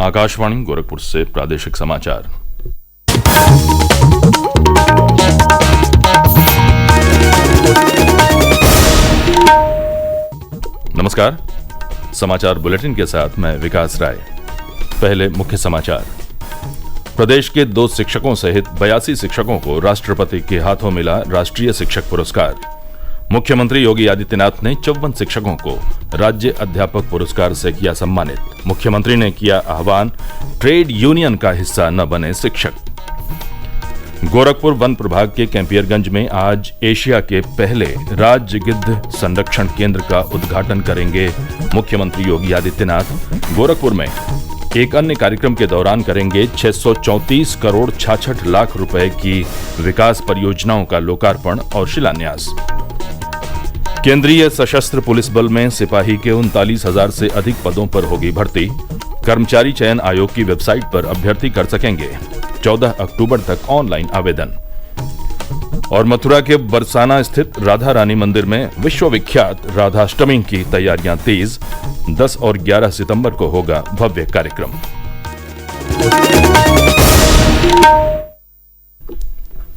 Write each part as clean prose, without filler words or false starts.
आकाशवाणी गोरखपुर से प्रादेशिक समाचार। नमस्कार। समाचार बुलेटिन के साथ मैं विकास राय। पहले मुख्य समाचार। प्रदेश के 2 शिक्षकों सहित 82 शिक्षकों को राष्ट्रपति के हाथों मिला राष्ट्रीय शिक्षक पुरस्कार। मुख्यमंत्री योगी आदित्यनाथ ने 54 शिक्षकों को राज्य अध्यापक पुरस्कार से किया सम्मानित। मुख्यमंत्री ने किया आह्वान, ट्रेड यूनियन का हिस्सा न बने शिक्षक। गोरखपुर वन प्रभाग के कैंपियरगंज में आज एशिया के पहले राज्य गिद्ध संरक्षण केंद्र का उद्घाटन करेंगे मुख्यमंत्री योगी आदित्यनाथ। गोरखपुर में एक अन्य कार्यक्रम के दौरान करेंगे 634 करोड़ 66 लाख रुपए की विकास परियोजनाओं का लोकार्पण और शिलान्यास। केंद्रीय सशस्त्र पुलिस बल में सिपाही के 39,000 से अधिक पदों पर होगी भर्ती। कर्मचारी चयन आयोग की वेबसाइट पर अभ्यर्थी कर सकेंगे 14 अक्टूबर तक ऑनलाइन आवेदन। और मथुरा के बरसाना स्थित राधा रानी मंदिर में विश्वविख्यात राधाष्टमी की तैयारियां तेज। 10 और 11 सितंबर को होगा भव्य कार्यक्रम।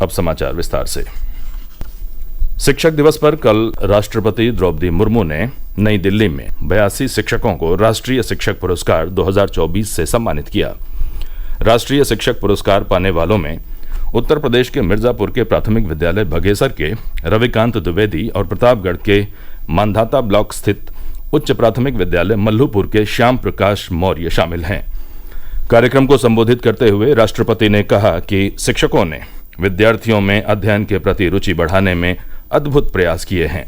अब समाचार विस्तार से। शिक्षक दिवस पर कल राष्ट्रपति द्रौपदी मुर्मू ने नई दिल्ली में 82 शिक्षकों को राष्ट्रीय शिक्षक पुरस्कार 2024 से सम्मानित किया। राष्ट्रीय शिक्षक पुरस्कार पाने वालों में उत्तर प्रदेश के मिर्जापुर के प्राथमिक विद्यालय बघेसर के रविकांत द्विवेदी और प्रतापगढ़ के मांधाता ब्लॉक स्थित उच्च प्राथमिक विद्यालय मल्लूपुर के श्याम प्रकाश मौर्य शामिल हैं। कार्यक्रम को संबोधित करते हुए राष्ट्रपति ने कहा कि शिक्षकों ने विद्यार्थियों में अध्ययन के प्रति रुचि बढ़ाने में अद्भुत प्रयास किए हैं।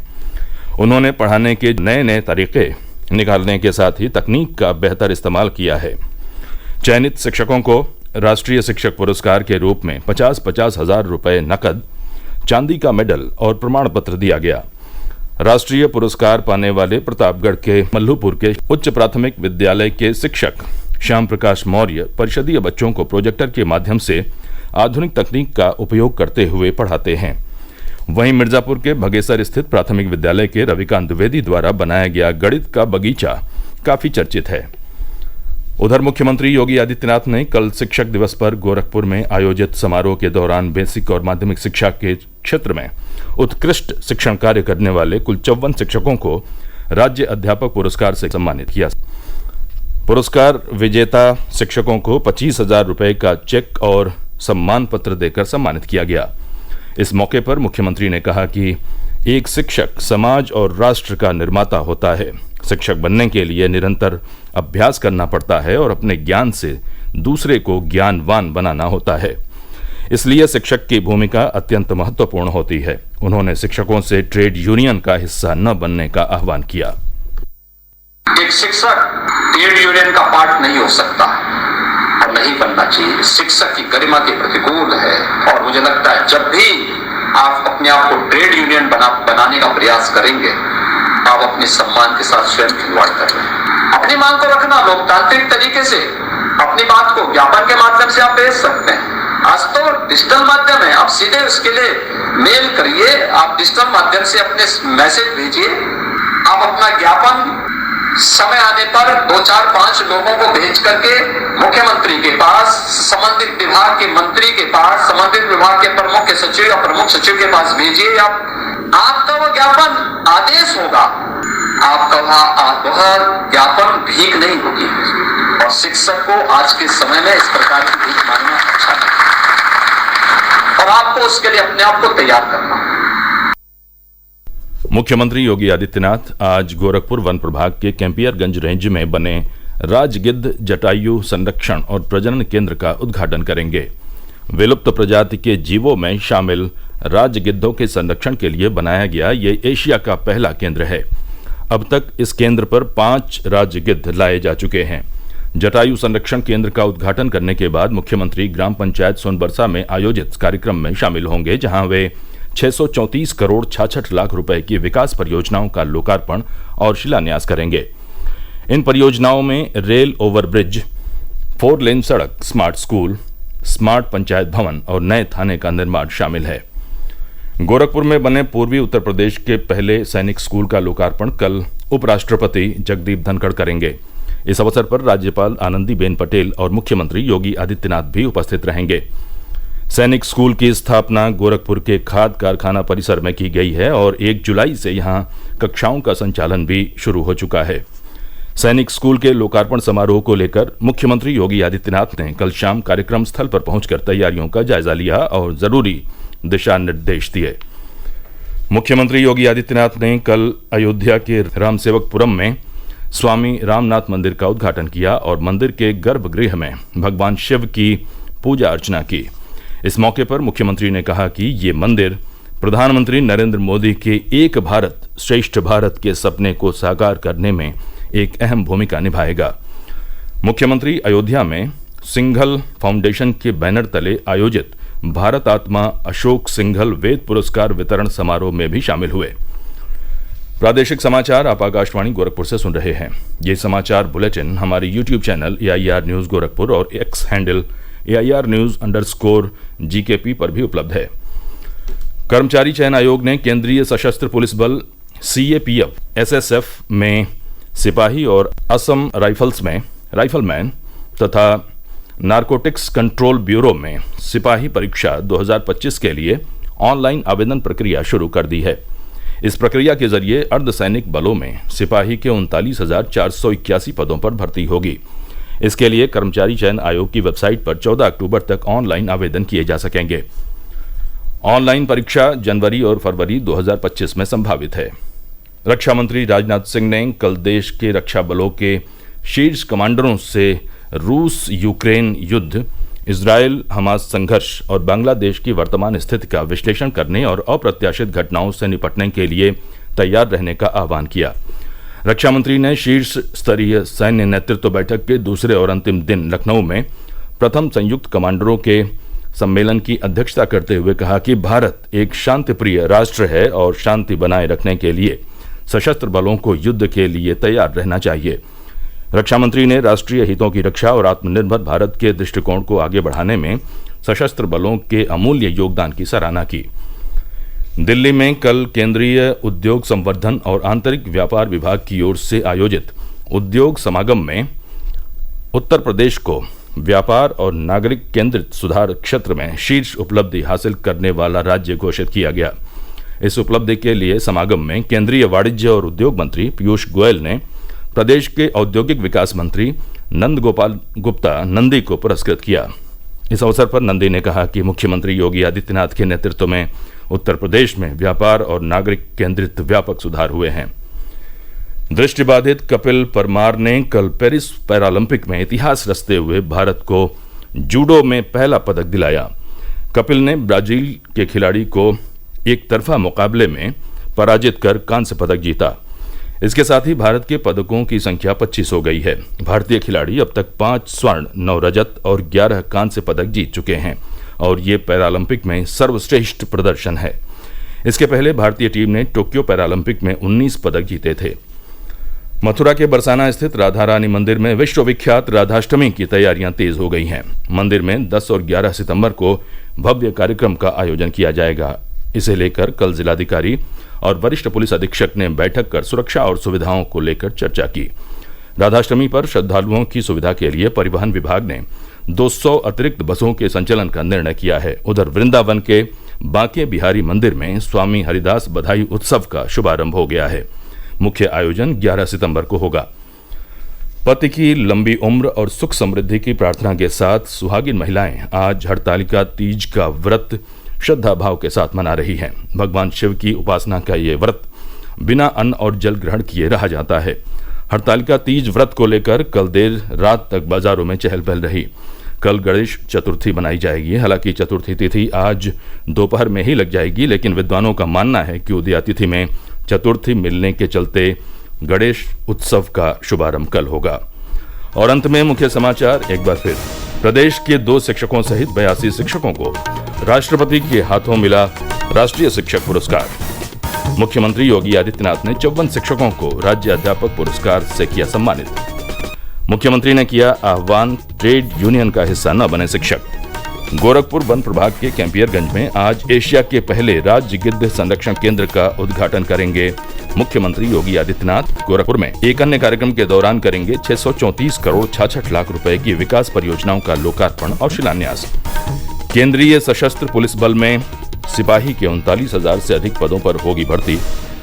उन्होंने पढ़ाने के नए नए तरीके निकालने के साथ ही तकनीक का बेहतर इस्तेमाल किया है। चयनित शिक्षकों को राष्ट्रीय शिक्षक पुरस्कार के रूप में 50-50 हजार रुपए नकद, चांदी का मेडल और प्रमाण पत्र दिया गया। राष्ट्रीय पुरस्कार पाने वाले प्रतापगढ़ के मल्लूपुर के उच्च प्राथमिक विद्यालय के शिक्षक श्याम प्रकाश मौर्य परिषदीय बच्चों को प्रोजेक्टर के माध्यम से आधुनिक तकनीक का उपयोग करते हुए पढ़ाते हैं। वहीं मिर्जापुर के भगेसर स्थित प्राथमिक विद्यालय के रविकांत द्विवेदी द्वारा बनाया गया गणित का बगीचा काफी चर्चित है। उधर मुख्यमंत्री योगी आदित्यनाथ ने कल शिक्षक दिवस पर गोरखपुर में आयोजित समारोह के दौरान बेसिक और माध्यमिक शिक्षा के क्षेत्र में उत्कृष्ट शिक्षण कार्य करने वाले कुल 54 शिक्षकों को राज्य अध्यापक पुरस्कार से सम्मानित किया। पुरस्कार विजेता शिक्षकों को 25,000 रुपए का चेक और सम्मान पत्र देकर सम्मानित किया गया। इस मौके पर मुख्यमंत्री ने कहा कि एक शिक्षक समाज और राष्ट्र का निर्माता होता है। शिक्षक बनने के लिए निरंतर अभ्यास करना पड़ता है और अपने ज्ञान से दूसरे को ज्ञानवान बनाना होता है। इसलिए शिक्षक की भूमिका अत्यंत महत्वपूर्ण होती है। उन्होंने शिक्षकों से ट्रेड यूनियन का हिस्सा न बनने का आह्वान किया। एक शिक्षक ट्रेड यूनियन का पार्ट नहीं हो सकता और नहीं बनना चाहिए। शिक्षक की गरिमा के प्रतिकूल है और मुझे लगता है जब भी आप अपने आप को ट्रेड यूनियन बनाने का प्रयास करेंगे, आप अपने सम्मान के साथ स्वयं खिलवाड़ कर रहे हैं। अपनी मांग को रखना लोकतांत्रिक तरीके से, अपनी बात को ज्ञापन के माध्यम से आप भेज सकते हैं। आज तो डिजिटल माध्यम है, आप सीधे उसके लिए मेल करिए, आप डिजिटल माध्यम से अपने मैसेज भेजिए। आप अपना ज्ञापन समय आने पर 2, 4, 5 लोगों को भेज करके मुख्यमंत्री के पास, संबंधित विभाग के मंत्री के पास, संबंधित विभाग के प्रमुख सचिव या प्रमुख सचिव के पास भेजिए। आपका वो ज्ञापन आदेश होगा, आपका वह ज्ञापन भीख नहीं होगी। और शिक्षक को आज के समय में इस प्रकार की भीख मांगना अच्छा नहीं, और आपको उसके लिए अपने आप को तैयार करना। मुख्यमंत्री योगी आदित्यनाथ आज गोरखपुर वन प्रभाग के कैंपियरगंज रेंज में बने राजगिद्ध जटायु संरक्षण और प्रजनन केंद्र का उद्घाटन करेंगे। विलुप्त प्रजाति के जीवों में शामिल राजगिद्धों के संरक्षण के लिए बनाया गया ये एशिया का पहला केंद्र है। अब तक इस केंद्र पर 5 राजगिद्ध लाए जा चुके हैं। जटायु संरक्षण केंद्र का उद्घाटन करने के बाद मुख्यमंत्री ग्राम पंचायत सोनबरसा में आयोजित कार्यक्रम में शामिल होंगे, जहां वे 634 करोड़ 66 लाख रुपए की विकास परियोजनाओं का लोकार्पण और शिलान्यास करेंगे। इन परियोजनाओं में रेल ओवरब्रिज, 4 लेन सड़क, स्मार्ट स्कूल, स्मार्ट पंचायत भवन और नए थाने का निर्माण शामिल है। गोरखपुर में बने पूर्वी उत्तर प्रदेश के पहले सैनिक स्कूल का लोकार्पण कल उपराष्ट्रपति जगदीप धनखड़ करेंगे। इस अवसर पर राज्यपाल आनंदीबेन पटेल और मुख्यमंत्री योगी आदित्यनाथ भी उपस्थित रहेंगे। सैनिक स्कूल की स्थापना गोरखपुर के खाद कारखाना परिसर में की गई है और 1 जुलाई से यहां कक्षाओं का संचालन भी शुरू हो चुका है। सैनिक स्कूल के लोकार्पण समारोह को लेकर मुख्यमंत्री योगी आदित्यनाथ ने कल शाम कार्यक्रम स्थल पर पहुंचकर तैयारियों का जायजा लिया और जरूरी दिशा निर्देश दिए। मुख्यमंत्री योगी आदित्यनाथ ने कल अयोध्या के रामसेवकपुरम में स्वामी रामनाथ मंदिर का उद्घाटन किया और मंदिर के गर्भगृह में भगवान शिव की पूजा अर्चना की। इस मौके पर मुख्यमंत्री ने कहा कि ये मंदिर प्रधानमंत्री नरेंद्र मोदी के एक भारत श्रेष्ठ भारत के सपने को साकार करने में एक अहम भूमिका निभाएगा। मुख्यमंत्री अयोध्या में सिंघल फाउंडेशन के बैनर तले आयोजित भारत आत्मा अशोक सिंघल वेद पुरस्कार वितरण समारोह में भी शामिल हुए। प्रादेशिक समाचार आप आकाशवाणी गोरखपुर से सुन रहे हैं। ये समाचार बुलेटिन हमारे YouTube channel AIR news Gorakhpur और X हैंडल AIR न्यूज_GKP पर भी उपलब्ध है। कर्मचारी चयन आयोग ने केंद्रीय सशस्त्र पुलिस बल CAPF SSF में सिपाही और असम राइफल्स में राइफलमैन तथा नारकोटिक्स कंट्रोल ब्यूरो में सिपाही परीक्षा 2025 के लिए ऑनलाइन आवेदन प्रक्रिया शुरू कर दी है। इस प्रक्रिया के जरिए अर्धसैनिक बलों में सिपाही के 39,481 पदों पर भर्ती होगी। इसके लिए कर्मचारी चयन आयोग की वेबसाइट पर 14 अक्टूबर तक ऑनलाइन आवेदन किए जा सकेंगे। ऑनलाइन परीक्षा जनवरी और फरवरी 2025 में संभावित है। रक्षा मंत्री राजनाथ सिंह ने कल देश के रक्षा बलों के शीर्ष कमांडरों से रूस यूक्रेन युद्ध, इजरायल हमास संघर्ष और बांग्लादेश की वर्तमान स्थिति का विश्लेषण करने और अप्रत्याशित घटनाओं से निपटने के लिए तैयार रहने का आह्वान किया। रक्षा मंत्री ने शीर्ष स्तरीय सैन्य नेतृत्व बैठक के दूसरे और अंतिम दिन लखनऊ में प्रथम संयुक्त कमांडरों के सम्मेलन की अध्यक्षता करते हुए कहा कि भारत एक शांतिप्रिय राष्ट्र है और शांति बनाए रखने के लिए सशस्त्र बलों को युद्ध के लिए तैयार रहना चाहिए। रक्षा मंत्री ने राष्ट्रीय हितों की रक्षा और आत्मनिर्भर भारत के दृष्टिकोण को आगे बढ़ाने में सशस्त्र बलों के अमूल्य योगदान की सराहना की। दिल्ली में कल केंद्रीय उद्योग संवर्धन और आंतरिक व्यापार विभाग की ओर से आयोजित उद्योग समागम में उत्तर प्रदेश को व्यापार और नागरिक केंद्रित सुधार क्षेत्र में शीर्ष उपलब्धि हासिल करने वाला राज्य घोषित किया गया। इस उपलब्धि के लिए समागम में केंद्रीय वाणिज्य और उद्योग मंत्री पीयूष गोयल ने प्रदेश के औद्योगिक विकास मंत्री नंद गोपाल गुप्ता नंदी को पुरस्कृत किया। इस अवसर पर नंदी ने कहा कि मुख्यमंत्री योगी आदित्यनाथ के नेतृत्व में उत्तर प्रदेश में व्यापार और नागरिक केंद्रित व्यापक सुधार हुए हैं। दृष्टिबाधित कपिल परमार ने कल पेरिस पैरालंपिक में इतिहास रचते हुए भारत को जूडो में पहला पदक दिलाया। कपिल ने ब्राजील के खिलाड़ी को एक तरफा मुकाबले में पराजित कर कांस्य पदक जीता। इसके साथ ही भारत के पदकों की संख्या 25 हो गई है। भारतीय खिलाड़ी अब तक 5 स्वर्ण, 9 रजत और 11 कांस्य पदक जीत चुके हैं और ये पैरालंपिक में सर्वश्रेष्ठ प्रदर्शन है। इसके पहले भारतीय टीम ने टोक्यो पैरालंपिक में 19 पदक जीते थे। मथुरा के बरसाना स्थित राधा रानी मंदिर में विश्वविख्यात राधाष्टमी की तैयारियां तेज हो गई हैं। मंदिर में 10 और 11 सितंबर को भव्य कार्यक्रम का आयोजन किया जाएगा। इसे लेकर कल जिलाधिकारी और वरिष्ठ पुलिस अधीक्षक ने बैठक कर सुरक्षा और सुविधाओं को लेकर चर्चा की। राधाष्टमी पर श्रद्धालुओं की सुविधा के लिए परिवहन विभाग ने 200 अतिरिक्त बसों के संचालन का निर्णय किया है। उधर वृंदावन के बांके बिहारी मंदिर में स्वामी हरिदास बधाई उत्सव का शुभारंभ हो गया है। मुख्य आयोजन 11 सितंबर को होगा। पति की लंबी उम्र और सुख समृद्धि की प्रार्थना के साथ सुहागिन महिलाएं आज हरतालिका तीज का व्रत श्रद्धा भाव के साथ मना रही हैं। भगवान शिव की उपासना का ये व्रत बिना अन्न और जल ग्रहण किए रहा जाता है। हरतालिका तीज व्रत को लेकर कल देर रात तक बाजारों में चहल पहल रही। कल गणेश चतुर्थी मनाई जाएगी। हालांकि चतुर्थी तिथि आज दोपहर में ही लग जाएगी, लेकिन विद्वानों का मानना है कि उदया तिथि में चतुर्थी मिलने के चलते गणेश उत्सव का शुभारंभ कल होगा। और अंत में मुख्य समाचार एक बार फिर। प्रदेश के 2 शिक्षकों सहित 82 शिक्षकों को राष्ट्रपति के हाथों मिला राष्ट्रीय शिक्षक पुरस्कार। मुख्यमंत्री योगी आदित्यनाथ ने 54 शिक्षकों को राज्य अध्यापक पुरस्कार से किया सम्मानित। मुख्यमंत्री ने किया आह्वान, ट्रेड यूनियन का हिस्सा न बने शिक्षक। गोरखपुर वन प्रभाग के कैंपियरगंज में आज एशिया के पहले राज्य गिद्ध संरक्षण केंद्र का उद्घाटन करेंगे मुख्यमंत्री योगी आदित्यनाथ। गोरखपुर में एक अन्य कार्यक्रम के दौरान करेंगे 634 करोड़ 66 लाख रुपए की विकास परियोजनाओं का लोकार्पण और शिलान्यास। केंद्रीय सशस्त्र पुलिस बल में सिपाही के 39,000 से अधिक पदों पर होगी भर्ती।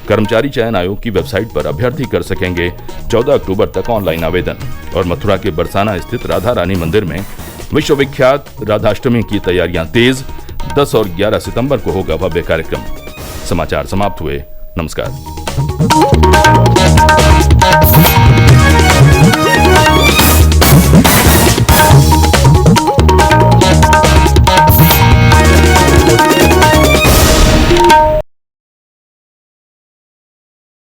कर्मचारी चयन आयोग की वेबसाइट पर अभ्यर्थी कर सकेंगे 14 अक्टूबर तक ऑनलाइन आवेदन। और मथुरा के बरसाना स्थित राधा रानी मंदिर में विश्वविख्यात राधाष्टमी की तैयारियां तेज। 10 और 11 सितंबर को होगा भव्य कार्यक्रम। समाचार समाप्त हुए। नमस्कार।